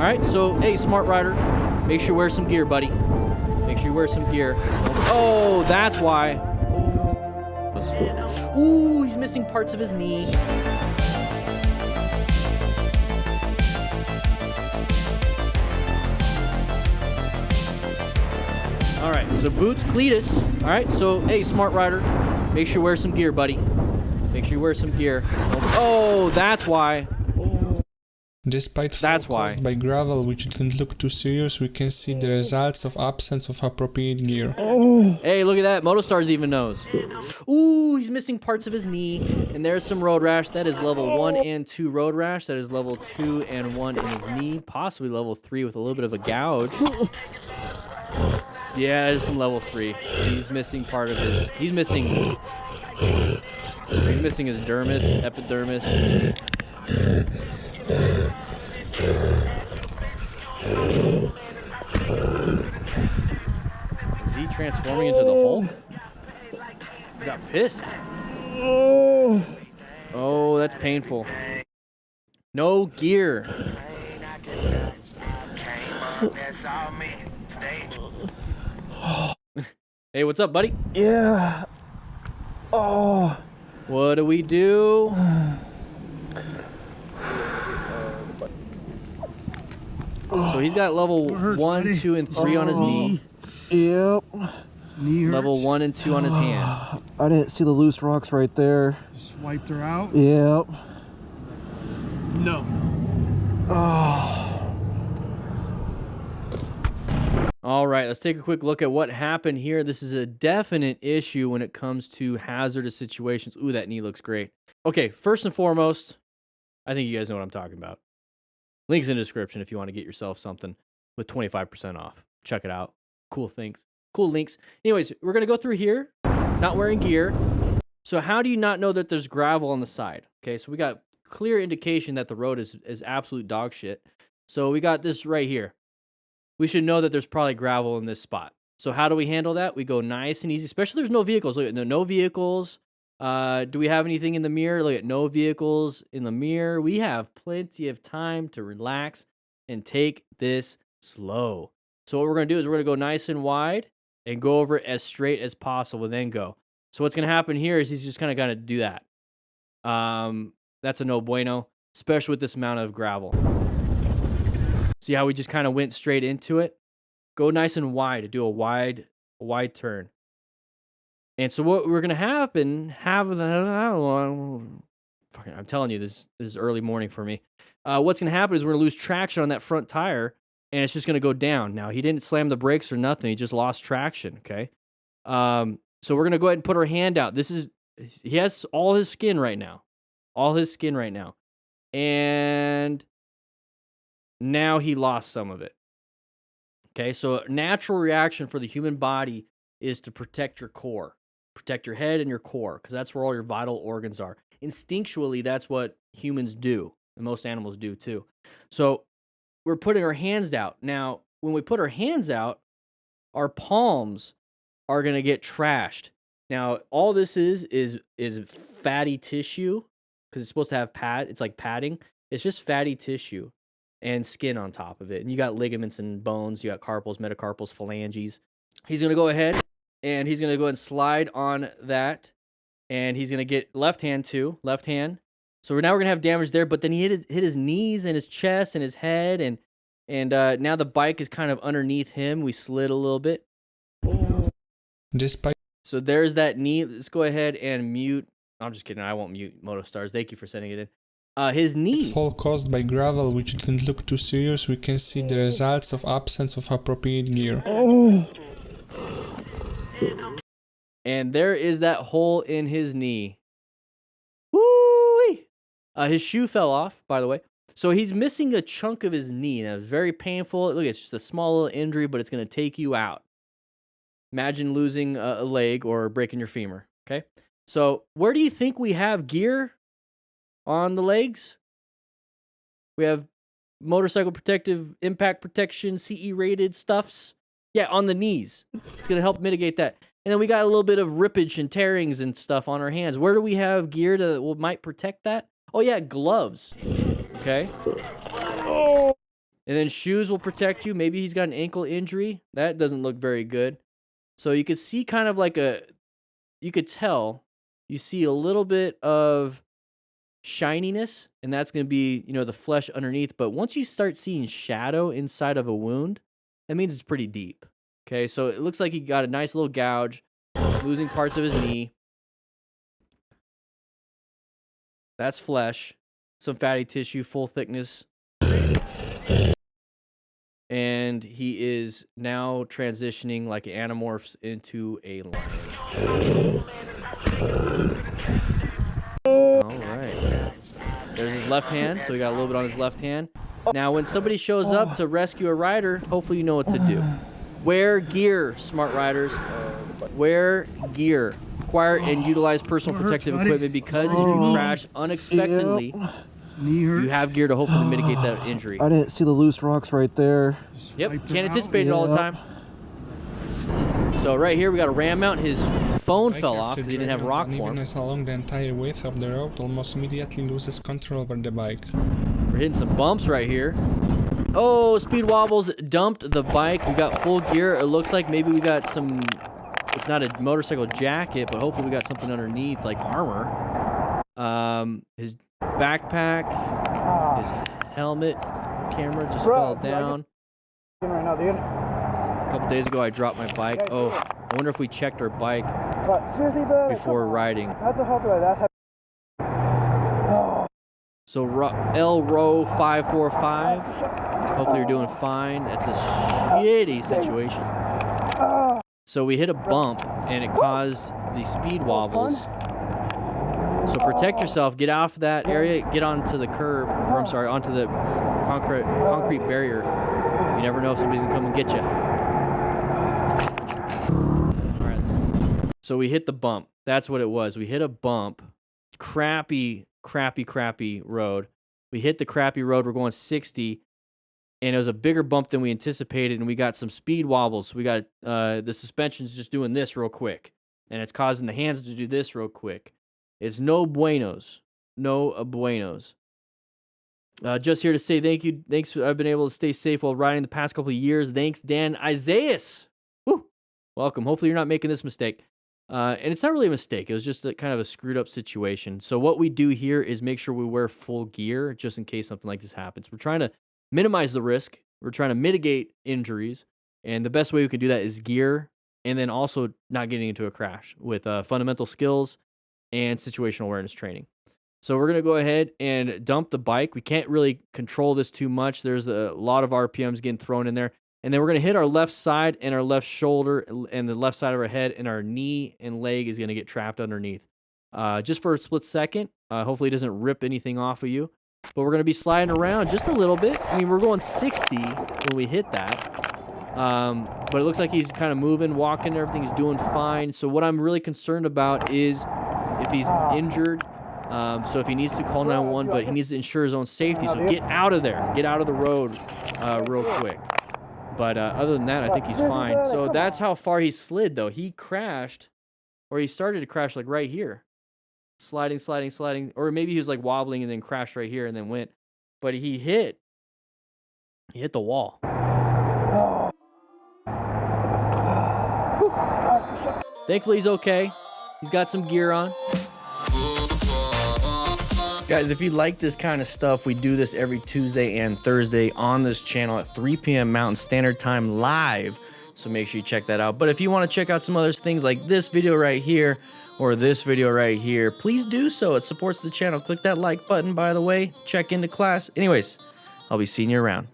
right, so, hey, smart rider, make sure you wear some gear, buddy. Make sure you wear some gear. Oh, that's why. Ooh, he's missing parts of his knee. All right, so boots, cletus. All right, so, hey, smart rider, make sure you wear some gear, buddy. Make sure you wear some gear. Oh, that's why. Despite fall caused by gravel, which didn't look too serious, we can see the results of absence of appropriate gear. Hey, look at that. MotoStars even knows. Ooh, he's missing parts of his knee. And there's some road rash. That is level 1 and 2 road rash. That is level 2 and 1 in his knee. Possibly level 3 with a little bit of a gouge. Yeah, there's some level 3. He's missing part of his... He's missing his dermis, epidermis. Is he transforming into the Hulk? He got pissed. Oh, that's painful. No gear. Hey, what's up, buddy? Yeah. Oh. What do we do? So he's got level 1, 2, and 3 on his knee. Yep. Level 1 and 2 on his hand. I didn't see the loose rocks right there. Just wiped her out? Yep. No. Oh. All right, let's take a quick look at what happened here. This is a definite issue when it comes to hazardous situations. Ooh, that knee looks great. Okay, first and foremost, I think you guys know what I'm talking about. Links in the description if you want to get yourself something with 25% off. Check it out. Cool things. Cool links. Anyways, we're going to go through here. Not wearing gear. So how do you not know that there's gravel on the side? Okay, so we got clear indication that the road is absolute dog shit. So we got this right here. We should know that there's probably gravel in this spot. So how do we handle that? We go nice and easy, especially there's no vehicles. Look at no vehicles. Do we have anything in the mirror? Look at no vehicles in the mirror. We have plenty of time to relax and take this slow. So what we're going to do is we're going to go nice and wide and go over it as straight as possible, then go. So what's going to happen here is he's just kind of going to do that. That's a no bueno, especially with this amount of gravel. See how we just kind of went straight into it? Go nice and wide to do a wide turn. And so what we're going to I'm telling you, this is early morning for me. What's going to happen is we're going to lose traction on that front tire, and it's just going to go down. Now, he didn't slam the brakes or nothing. He just lost traction, okay? So we're going to go ahead and put our hand out. He has all his skin right now. All his skin right now. And now he lost some of it. Okay, so a natural reaction for the human body is to protect your core. Protect your head and your core, because that's where all your vital organs are. Instinctually, that's what humans do, and most animals do too. So we're putting our hands out. Now, when we put our hands out, our palms are going to get trashed. Now, all this is fatty tissue, because it's supposed to have it's like padding. It's just fatty tissue and skin on top of it. And you got ligaments and bones. You got carpals, metacarpals, phalanges. He's going to go ahead and he's going to go ahead and slide on that. And he's going to get left hand too. Left hand. So now we're going to have damage there. But then he hit his knees and his chest and his head. And now the bike is kind of underneath him. We slid a little bit. So there's that knee. Let's go ahead and mute. I'm just kidding. I won't mute MotoStars. Thank you for sending it in. His knee. Fall caused by gravel, which didn't look too serious, we can see the results of absence of appropriate gear. And there is that hole in his knee. Woo-wee! His shoe fell off, by the way. So he's missing a chunk of his knee. And it's very painful. Look, it's just a small little injury, but it's going to take you out. Imagine losing a leg or breaking your femur. Okay? So where do you think we have gear on the legs? We have motorcycle protective impact protection, CE rated stuffs. Yeah, on the knees. It's going to help mitigate that. And then we got a little bit of rippage and tearings and stuff on our hands. Where do we have gear that might protect that? Oh, yeah, gloves. Okay. And then shoes will protect you. Maybe he's got an ankle injury. That doesn't look very good. So you could see kind of like you could tell, you see a little bit of shininess, and that's going to be, the flesh underneath. But once you start seeing shadow inside of a wound, that means it's pretty deep. Okay, so it looks like he got a nice little gouge, losing parts of his knee. That's flesh, some fatty tissue, full thickness. And he is now transitioning like anamorphs into a lion. All right. There's his left hand, so we got a little bit on his left hand. Now, when somebody shows up to rescue a rider, hopefully you know what to do. Wear gear, smart riders. Wear gear. Acquire and utilize personal protective equipment, because if you crash unexpectedly, you have gear to hopefully mitigate that injury. I didn't see the loose rocks right there. Yep, can't anticipate it all the time. So right here we got a ram mount. His phone fell off because he didn't have rock form. Along the entire width of the road, almost immediately loses control over the bike. We're hitting some bumps right here. Oh, speed wobbles dumped the bike. We got full gear. It looks like maybe we got some, it's not a motorcycle jacket, but hopefully we got something underneath like armor. His backpack, his helmet, camera just fell down. A couple days ago I dropped my bike. Oh, I wonder if we checked our bike before riding. So L row 545. Hopefully you're doing fine. That's a shitty situation. So we hit a bump and it caused the speed wobbles. So protect yourself, get off that area, get onto the curb, or I'm sorry, onto the concrete barrier. You never know if somebody's gonna come and get you. All right. So we hit the bump. That's what it was. We hit a bump. Crappy road. We hit the crappy road. We're going 60, and it was a bigger bump than we anticipated, and we got some speed wobbles. We got the suspension's just doing this real quick, and it's causing the hands to do this real quick. It's no buenos. No buenos. Just here to say thank you. Thanks. I've been able to stay safe while riding the past couple of years. Thanks, Dan Isaias. Woo. Welcome. Hopefully you're not making this mistake. And it's not really a mistake. It was just kind of a screwed up situation. So what we do here is make sure we wear full gear just in case something like this happens. We're trying to minimize the risk. We're trying to mitigate injuries. And the best way we can do that is gear, and then also not getting into a crash with fundamental skills and situational awareness training. So we're going to go ahead and dump the bike. We can't really control this too much. There's a lot of RPMs getting thrown in there. And then we're going to hit our left side and our left shoulder and the left side of our head, and our knee and leg is going to get trapped underneath. Just for a split second. Hopefully it doesn't rip anything off of you. But we're going to be sliding around just a little bit. I mean, we're going 60 when we hit that. But it looks like he's kind of moving, walking, everything's doing fine. So what I'm really concerned about is if he's injured. So if he needs to call 911, but he needs to ensure his own safety. So get out of there. Get out of the road real quick. But other than that, I think he's fine. So that's how far he slid, though. He crashed, or he started to crash like right here. Sliding. Or maybe he was like wobbling and then crashed right here and then went. But he hit the wall. Whew. Thankfully, he's okay. He's got some gear on. Guys, if you like this kind of stuff, we do this every Tuesday and Thursday on this channel at 3 p.m. Mountain Standard Time live. So make sure you check that out. But if you want to check out some other things like this video right here or this video right here, please do so. It supports the channel. Click that like button, by the way. Check into class. Anyways, I'll be seeing you around.